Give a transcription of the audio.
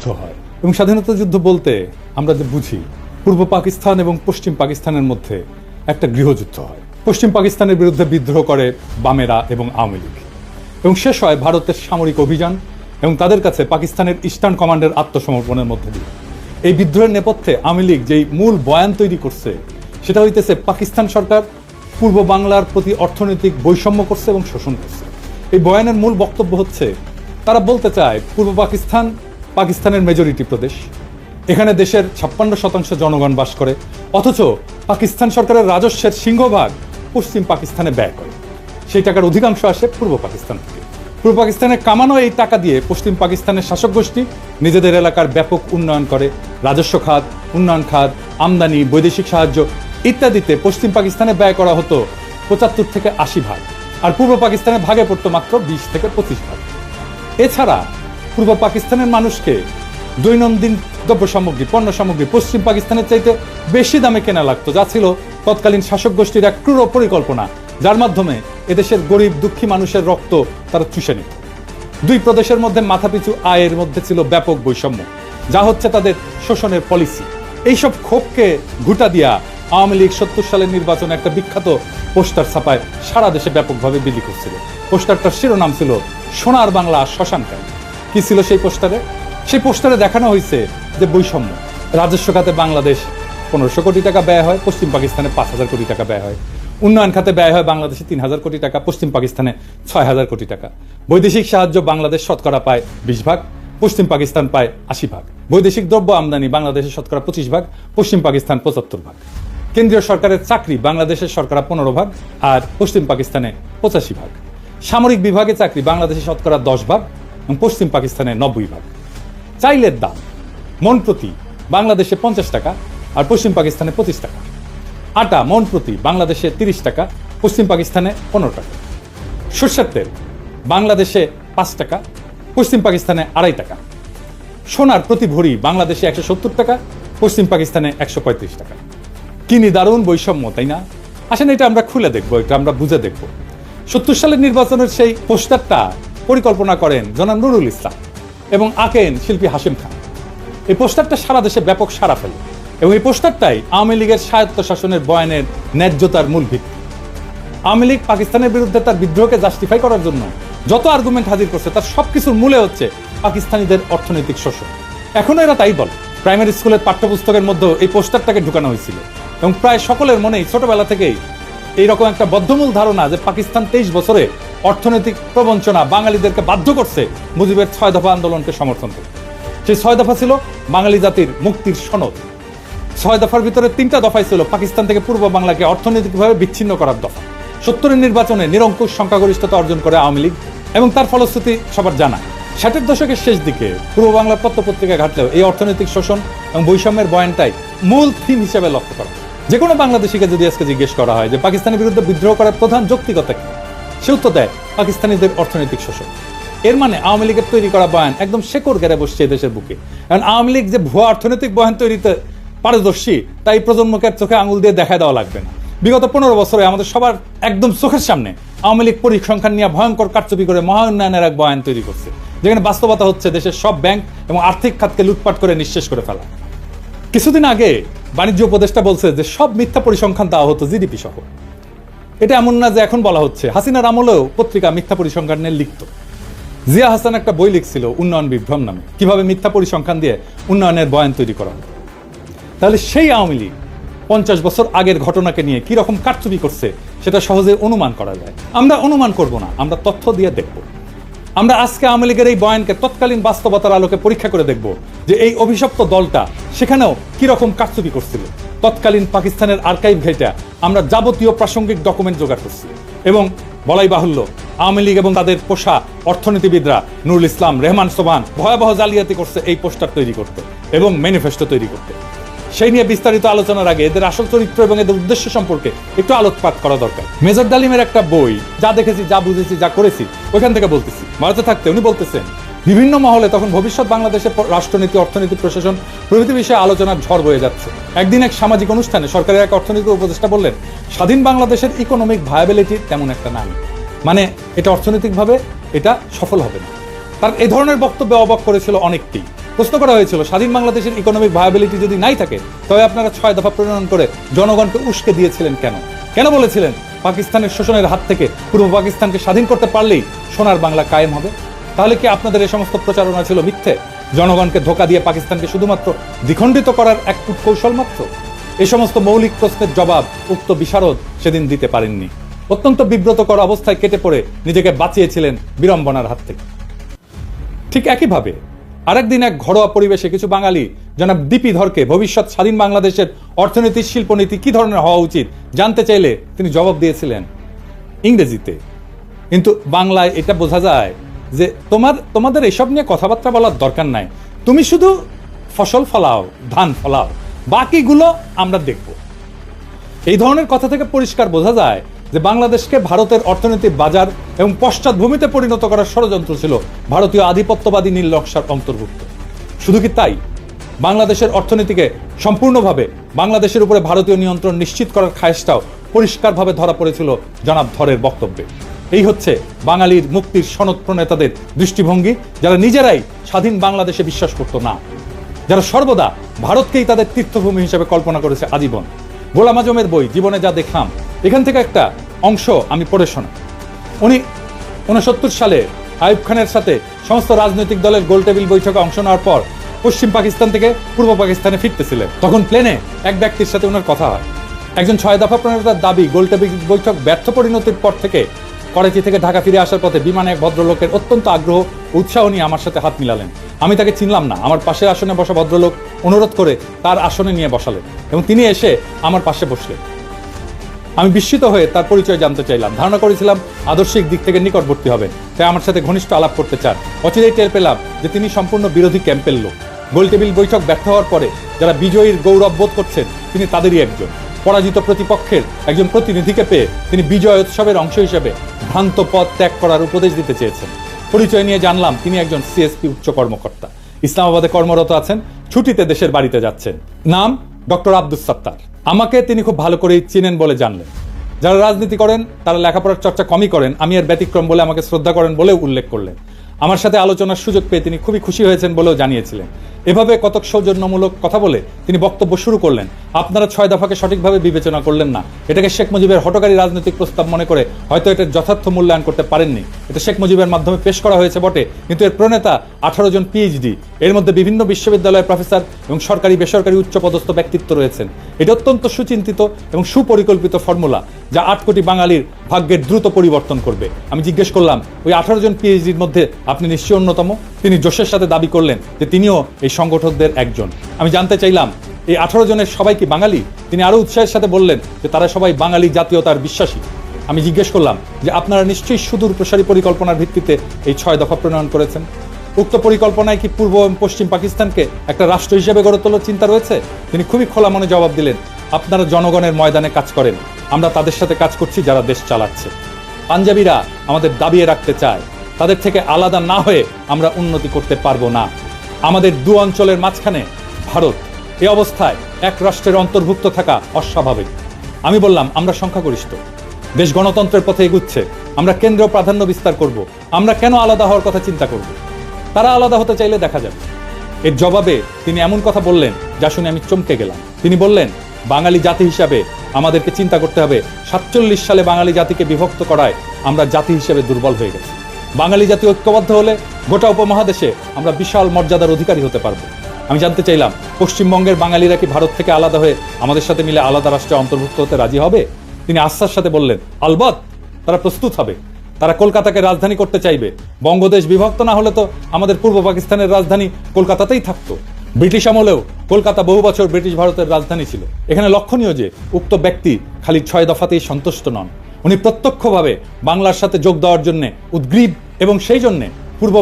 যুদ্ধ হয়। এবং স্বাধীনতা যুদ্ধ বলতে আমরা যে বুঝি, পূর্ব পাকিস্তান এবং পশ্চিম পাকিস্তানের মধ্যে একটা গৃহযুদ্ধ হয়। পশ্চিম পাকিস্তানের বিরুদ্ধে বিদ্রোহ করে বামেরা এবং আওয়ামী লীগ, এবং শেষ হয় ভারতের সামরিক অভিযান এবং তাদের কাছে পাকিস্তানের ইস্টার্ন কমান্ডের আত্মসমর্পণের মধ্যে দিয়ে। এই বিদ্রোহের নেপথ্যে আওয়ামী লীগ যেই মূল বয়ান তৈরি করছে সেটা হইতেছে পাকিস্তান সরকার পূর্ব বাংলার প্রতি অর্থনৈতিক বৈষম্য করছে এবং শোষণ করছে। এই বয়ানের মূল বক্তব্য হচ্ছে, তারা বলতে চায় পূর্ব পাকিস্তান পাকিস্তানের মেজরিটি প্রদেশ, এখানে দেশের 56% জনগণ বাস করে, অথচ পাকিস্তান সরকারের রাজস্বের সিংহভাগ পশ্চিম পাকিস্তানে ব্যয় করে। সেই টাকার অধিকাংশ আসে পূর্ব পাকিস্তান থেকে। পূর্ব পাকিস্তানে কামানো এই টাকা দিয়ে পশ্চিম পাকিস্তানের শাসক গোষ্ঠী নিজেদের এলাকার ব্যাপক উন্নয়ন করে। রাজস্ব খাত, উন্নয়ন খাত, আমদানি, বৈদেশিক সাহায্য ইত্যাদিতে পশ্চিম পাকিস্তানে ব্যয় করা হতো 75 থেকে 80 ভাগ, আর পূর্ব পাকিস্তানের ভাগে পড়তো মাত্র 20 থেকে 25 ভাগ। এছাড়া পূর্ব পাকিস্তানের মানুষকে দৈনন্দিন দ্রব্য সামগ্রী, পণ্য সামগ্রী পশ্চিম পাকিস্তানের চাইতে বেশি দামে কেনা লাগতো, যা ছিল তৎকালীন শাসক গোষ্ঠীর এক ক্রূর পরিকল্পনা, যার মাধ্যমে এদেশের গরিব দুঃখী মানুষের রক্ত তারা চুষে নিত। দুই প্রদেশের মধ্যে মাথাপিছু আয়ের মধ্যে ছিল ব্যাপক বৈষম্য, যা হচ্ছে তাদের শোষণের পলিসি। এইসব ক্ষোভকে ঘুঁটা দিয়া আওয়ামী লীগ 70 সালের নির্বাচনে একটা বিখ্যাত পোস্টার ছাপায় সারা দেশে ব্যাপকভাবে বিলি করছিল। পোস্টারটার শিরোনাম ছিল সোনার বাংলা শ্মশানকারী। কি ছিল সেই পোস্টারে? সেই পোস্টারে দেখানো হয়েছে যে বৈষম্য। রাজস্ব খাতে বাংলাদেশ 1500 কোটি টাকা ব্যয় হয়, পশ্চিম পাকিস্তানে 5000 কোটি টাকা ব্যয় হয়। উন্নয়ন খাতে ব্যয় হয় বাংলাদেশে 3000 কোটি টাকা, পশ্চিম পাকিস্তানে 6000 কোটি টাকা। বৈদেশিক সাহায্য বাংলাদেশ শতকরা পায় 20 ভাগ, পশ্চিম পাকিস্তান পায় 80 ভাগ। বৈদেশিক দ্রব্য আমদানি বাংলাদেশের শতকরা 25 ভাগ, পশ্চিম পাকিস্তান 75 ভাগ। কেন্দ্রীয় সরকারের চাকরি বাংলাদেশের শতকরা 15 ভাগ আর পশ্চিম পাকিস্তানে 85 ভাগ। সামরিক বিভাগে চাকরি বাংলাদেশে শতকরা 10 ভাগ এবং পশ্চিম পাকিস্তানে 90 ভাগ। চাইলের দাম মন প্রতি বাংলাদেশে 50 টাকা আর পশ্চিম পাকিস্তানে 25 টাকা। আটা মন প্রতি বাংলাদেশে 30 টাকা, পশ্চিম পাকিস্তানে 15 টাকা। সরষের তেল বাংলাদেশে 5 টাকা, পশ্চিম পাকিস্তানে 2.5 টাকা। সোনার প্রতি ভরি বাংলাদেশে 170 টাকা, পশ্চিম পাকিস্তানে 135 টাকা। কি নিদারুণ বৈষম্য, তাই না? আসেন এটা আমরা খুলে দেখবো, এটা আমরা বুঝে দেখবো। 70 সালের নির্বাচনের সেই পোস্টারটা পরিকল্পনা করেন জনাব নুরুল ইসলাম এবং আঁকেন শিল্পী হাশিম খান। এই পোস্টারটা সারা দেশে ব্যাপক সাড়া ফেলে এবং এই পোস্টারটাই আওয়ামী লীগের স্বায়ত্তশাসনের বয়ানের ন্যায্যতার মূল ভিত্তি। আওয়ামী লীগ পাকিস্তানের বিরুদ্ধে তার বিদ্রোহকে জাস্টিফাই করার জন্য যত আর্গুমেন্ট হাজির করছে তার সবকিছুর মূলে হচ্ছে পাকিস্তানিদের অর্থনৈতিক শোষণ। এখনো এরা তাই বলে। প্রাইমারি স্কুলের পাঠ্যপুস্তকের মধ্যেও এই পোস্টারটাকে ঢুকানো হয়েছিল এবং প্রায় সকলের মনেই ছোটবেলা থেকেই এইরকম একটা বদ্ধমূল ধারণা যে পাকিস্তান 23 বছরে অর্থনৈতিক প্রবঞ্চনা বাঙালিদেরকে বাধ্য করছে মুজিবের 6 দফা আন্দোলনকে সমর্থন করতে। সেই 6 দফা ছিল বাঙালি জাতির মুক্তির সনদ। 6 দফার ভিতরে 3টা দফাই ছিল পাকিস্তান থেকে পূর্ব বাংলাকে অর্থনৈতিকভাবে বিচ্ছিন্ন করার দফা। 70-এর নির্বাচনে নিরঙ্কুশ সংখ্যাগরিষ্ঠতা অর্জন করে আওয়ামী লীগ এবং তার ফলশ্রুতি সবার জানা। 60-এর দশকের শেষ দিকে পূর্ব বাংলার পত্রপত্রিকা ঘাটলেও এই অর্থনৈতিক শোষণ এবং বৈষম্যের বয়ানটাই মূল থিম হিসেবে লক্ষ্য করা। যে কোনো বাংলাদেশিকে যদি আজকে জিজ্ঞেস করা হয় যে পাকিস্তানের বিরুদ্ধে বিদ্রোহ করার প্রধান যৌক্তিকতা কি, সে উত্তর দেয় পাকিস্তানিদের অর্থনৈতিক শোষণ। এর মানে আওয়ামী লীগের তৈরি করা বয়ান একদম শেকড় গেড়ে বসছে দেশের বুকে। কারণ আওয়ামী লীগ যে ভুয়া অর্থনৈতিক বয়ান তৈরিতে পারদর্শী তাই প্রজন্মকে চোখে আঙুল দিয়ে দেখা দেওয়া লাগবে না। বিগত 15 বছরে আমাদের সবার একদম চোখের সামনে আওয়ামী লীগ পরিসংখ্যান নিয়ে ভয়ঙ্কর কারচুপি করে মহা উন্নয়নের এক বয়ান তৈরি করছে, যেখানে বাস্তবতা হচ্ছে দেশের সব ব্যাংক এবং আর্থিক খাতকে লুটপাট করে নিঃশেষ করে ফেলা। কিছুদিন আগে বাণিজ্য উপদেষ্টা বলছে যে সব মিথ্যা পরিসংখ্যান দেওয়া হতো জিডিপি সহ। এটা এমন না যে এখন বলা হচ্ছে, হাসিনার আমলেও পত্রিকা মিথ্যা পরিসংখ্যান নিয়ে লিখত। জিয়া হাসান একটা বই লিখছিল উন্নয়ন বিভ্রম নামে, কিভাবে মিথ্যা পরিসংখ্যান দিয়ে উন্নয়নের বয়ান তৈরি করা হতো। তাহলে সেই আওয়ামী লীগ 50 বছর আগের ঘটনাকে নিয়ে কি রকম কারচুপি করছে সেটা সহজে অনুমান করা যায়। আমরা অনুমান করব না, আমরা তথ্য দিয়ে দেখব। আমরা আজকে আওয়ামী লীগের এই বয়ানকে তৎকালীন বাস্তবতার আলোকে পরীক্ষা করে দেখব যে এই অভিশপ্ত দলটা সেখানেও কি রকম কারচুপি করছিল। তৎকালীন পাকিস্তানের আর্কাইভ ঘেঁটে আমরা যাবতীয় প্রাসঙ্গিক ডকুমেন্ট জোগাড় করছি এবং বলাই বাহুল্য আওয়ামী লীগ এবং তাদের পোষা অর্থনীতিবিদরা নুরুল ইসলাম, রেহমান সোবহান ভয়াবহ জালিয়াতি করছে এই পোস্টার তৈরি করতে এবং ম্যানিফেস্টো তৈরি করতে। সেই নিয়ে বিস্তারিত আলোচনার আগে এদের আসল চরিত্র এবং এদের উদ্দেশ্য সম্পর্কে একটু আলোকপাত করা দরকার। মেজর ডালিমের একটা বই, যা দেখেছি, যা বুঝেছি, যা করেছি, ওইখান থেকে বলতেছি। ভারতে থাকতে উনি বলতেছেন বিভিন্ন মহলে তখন ভবিষ্যৎ বাংলাদেশের রাষ্ট্রনীতি, অর্থনীতি, প্রশাসন প্রভৃতি বিষয়ে আলোচনার ঝড় বয়ে যাচ্ছে। একদিন এক সামাজিক অনুষ্ঠানে সরকারের এক অর্থনীতি উপদেষ্টা বললেন, স্বাধীন বাংলাদেশের ইকোনমিক ভায়াবিলিটি তেমন একটা নাই, মানে এটা অর্থনৈতিকভাবে এটা সফল হবে না। তার এই ধরনের বক্তব্যে অবাক করেছিল অনেককেই। প্রশ্ন করা হয়েছিল স্বাধীন বাংলাদেশের ইকোনমিক ভায়াবিলিটি যদি নাই থাকে তবে আপনারা 6 দফা প্রণয়ন করে জনগণকে উস্কে দিয়েছিলেন কেন? কেন বলেছিলেন পাকিস্তানের শোষণের হাত থেকে পূর্ব পাকিস্তানকে স্বাধীন করতে পারলেই সোনার বাংলা কায়েম হবে? তাহলে কি আপনাদের এই সমস্ত প্রচারণা ছিল মিথ্যে? জনগণকে ধোঁকা দিয়ে পাকিস্তানকে শুধুমাত্র দ্বিখণ্ডিত করার এক কৌশল মাত্র? এই সমস্ত মৌলিক প্রশ্নের জবাব উক্ত বিশারদ সেদিন দিতে পারেননি। অত্যন্ত বিব্রতকর অবস্থায় কেটে পড়ে নিজেকে বাঁচিয়েছিলেন বিড়ম্বনার হাত থেকে। ঠিক একইভাবে আরেকদিন এক ঘরোয়া পরিবেশে কিছু বাঙালি জনাব দীপি ধরকে ভবিষ্যৎ স্বাধীন বাংলাদেশের অর্থনীতি শিল্পনীতি কি ধরনের হওয়া উচিত জানতে চাইলে তিনি জবাব দিয়েছিলেন ইংরেজিতে। কিন্তু বাংলায় এটা বোঝা যায় যে তোমাদের এসব নিয়ে কথাবার্তা বলার দরকার নাই, তুমি শুধু ফসল ফলাও, ধান ফলাও, বাকিগুলো আমরা দেখব। এই ধরনের কথা থেকে পরিষ্কার বোঝা যায় যে বাংলাদেশকে ভারতের অর্থনৈতিক বাজার এবং পশ্চাৎভূমিতে পরিণত করার ষড়যন্ত্র ছিল ভারতীয় আধিপত্যবাদী নীল নকশার অন্তর্ভুক্ত। শুধু কি তাই, বাংলাদেশের অর্থনীতিকে সম্পূর্ণভাবে বাংলাদেশের উপরে ভারতীয় নিয়ন্ত্রণ নিশ্চিত করার খায়েশটাও পরিষ্কারভাবে ধরা পড়েছিল জনাব ধরের বক্তব্যে। এই হচ্ছে বাঙালির মুক্তির সনদ প্রণেতাদের দৃষ্টিভঙ্গি, যারা নিজেরাই স্বাধীন বাংলাদেশে বিশ্বাস করত না, যারা সর্বদা ভারতকেই তাদের তীর্থভূমি হিসেবে কল্পনা করেছে আজীবন। গোলাম আজমের বই জীবনে যা দেখলাম, এখান থেকে একটা অংশ আমি পড়ে শোনাই। উনি 69 সালে আইয়ুব খানের সাথে সমস্ত রাজনৈতিক দলের গোলটেবিল বৈঠকে অংশ নেওয়ার পর পশ্চিম পাকিস্তান থেকে পূর্ব পাকিস্তানে ফিরতেছিলেন। তখন প্লেনে এক ব্যক্তির সাথে ওনার কথা হয়। একজন 6 দফা প্রণেতার দাবি গোলটেবিল বৈঠক ব্যর্থ পরিণতির পর থেকে করাচি থেকে ঢাকা ফিরে আসার পথে বিমানে এক ভদ্রলোকের অত্যন্ত আগ্রহ উৎসাহ নিয়ে আমার সাথে হাত মিলালেন। আমি তাকে চিনলাম না। আমার পাশের আসনে বসা ভদ্রলোক অনুরোধ করে তার আসনে নিয়ে বসালেন এবং তিনি এসে আমার পাশে বসলেন। আমি বিস্মিত হয়ে তার পরিচয় জানতে চাইলাম। ধারণা করেছিলাম আদর্শিক দিক থেকে নিকটবর্তী হবেন, তাই আমার সাথে ঘনিষ্ঠ আলাপ করতে চান। অচিরেই টের পেলাম যে তিনি সম্পূর্ণ বিরোধী ক্যাম্পের লোক। গোলটেবিল বৈঠক ব্যর্থ হওয়ার পরে যারা বিজয়ীর গৌরব বোধ করছেন তিনি তাদেরই একজন। পরাজিত প্রতিপক্ষের একজন প্রতিনিধিকে পেয়ে তিনি বিজয় উৎসবের অংশ হিসেবে ভ্রান্ত পথ ত্যাগ করার উপদেশ দিতে চেয়েছেন। পরিচয় নিয়ে জানলাম তিনি একজন সিএসপি উচ্চ কর্মকর্তা, ইসলামাবাদে কর্মরত আছেন, ছুটিতে দেশের বাড়িতে যাচ্ছেন। নাম ডক্টর আব্দুস সাত্তার। আমাকে তিনি খুব ভালো করেই চিনেন বলে জানলেন। যারা রাজনীতি করেন তারা লেখাপড়ার চর্চা কমই করেন, আমি এর ব্যতিক্রম বলে আমাকে শ্রদ্ধা করেন বলেও উল্লেখ করলেন। আমার সাথে আলোচনার সুযোগ পেয়ে তিনি খুবই খুশি হয়েছেন বলেও জানিয়েছিলেন। এভাবে কতক সৌজন্যমূলক কথা বলে তিনি বক্তব্য শুরু করলেন। আপনারা 6 দফাকে সঠিকভাবে বিবেচনা করলেন না, এটাকে শেখ মুজিবের হঠকারী রাজনৈতিক প্রস্তাব মনে করে হয়তো এটার যথার্থ মূল্যায়ন করতে পারেননি। এটা শেখ মুজিবের মাধ্যমে পেশ করা হয়েছে বটে, কিন্তু এর প্রণেতা 18 জন পিএইচডি, এর মধ্যে বিভিন্ন বিশ্ববিদ্যালয়ের প্রফেসর এবং সরকারি বেসরকারি উচ্চপদস্থ ব্যক্তিত্ব রয়েছেন। এটা অত্যন্ত সুচিন্তিত এবং সুপরিকল্পিত ফর্মুলা যা 8 কোটি বাঙালির ভাগ্যের দ্রুত পরিবর্তন করবে। আমি জিজ্ঞেস করলাম, ওই 18 জন পিএইচডির মধ্যে আপনি নিশ্চয়ই অন্যতম? তিনি জোশের সাথে দাবি করলেন যে তিনিও এই সংগঠকদের একজন। আমি জানতে চাইলাম, এই 18 জনের সবাই কি বাঙালি? তিনি আরো উৎসাহের সাথে বললেন যে তারা সবাই বাঙালি জাতীয়তার বিশ্বাসী। আমি জিজ্ঞেস করলাম যে আপনারা নিশ্চয়ই সুদূর প্রসারী পরিকল্পনার ভিত্তিতে এই 6 দফা প্রণয়ন করেছেন। উক্ত পরিকল্পনায় কি পূর্ব এবং পশ্চিম পাকিস্তানকে একটা রাষ্ট্র হিসেবে গড়ে তোলার চিন্তা রয়েছে? তিনি খুবই খোলা মনে জবাব দিলেন, আপনারা জনগণের ময়দানে কাজ করেন, আমরা তাদের সাথে কাজ করছি যারা দেশ চালাচ্ছে। পাঞ্জাবিরা আমাদের দাবিয়ে রাখতে চায়, তাদের থেকে আলাদা না হয়ে আমরা উন্নতি করতে পারবো না। আমাদের দু অঞ্চলের মাঝখানে ভারত, এই অবস্থায় এক রাষ্ট্রের অন্তর্ভুক্ত থাকা অস্বাভাবিক। আমি বললাম, আমরা সংখ্যাগরিষ্ঠ, দেশ গণতন্ত্রের পথে এগুচ্ছে, আমরা কেন্দ্রীয় প্রাধান্য বিস্তার করব, আমরা কেন আলাদা হওয়ার কথা চিন্তা করব? তারা আলাদা হতে চাইলে দেখা যাবে। এর জবাবে তিনি এমন কথা বললেন যা শুনে আমি চমকে গেলাম। তিনি বললেন, বাঙালি জাতি হিসাবে আমাদেরকে চিন্তা করতে হবে 47 সালে বাঙালি জাতিকে বিভক্ত করায় আমরা জাতি হিসেবে দুর্বল হয়ে গেছি। বাঙালি জাতি ঐক্যবদ্ধ হলে গোটা উপমহাদেশে আমরা বিশাল মর্যাদার অধিকারী হতে পারবো। আমি জানতে চাইলাম, পশ্চিমবঙ্গের বাঙালিরা কি ভারত থেকে আলাদা হয়ে আমাদের সাথে মিলে আলাদা রাষ্ট্রে অন্তর্ভুক্ত হতে রাজি হবে? তিনি আস্থার সাথে বললেন, আলবত তারা প্রস্তুত হবে, তারা কলকাতাকে রাজধানী করতে চাইবে। বঙ্গদেশ বিভক্ত না হলে তো আমাদের পূর্ব পাকিস্তানের রাজধানী কলকাতাতেই থাকতো। ব্রিটিশ আমলেও কলকাতা বহু বছর ব্রিটিশ ভারতের রাজধানী ছিল। এখানে লক্ষণীয় যে উক্ত ব্যক্তি খালি 6 দফাতেই সন্তুষ্ট নন, উনি প্রত্যক্ষভাবে বাংলার সাথে যোগ দেওয়ার জন্য উদ্গ্রীব এবং সেই জন্য পূর্ব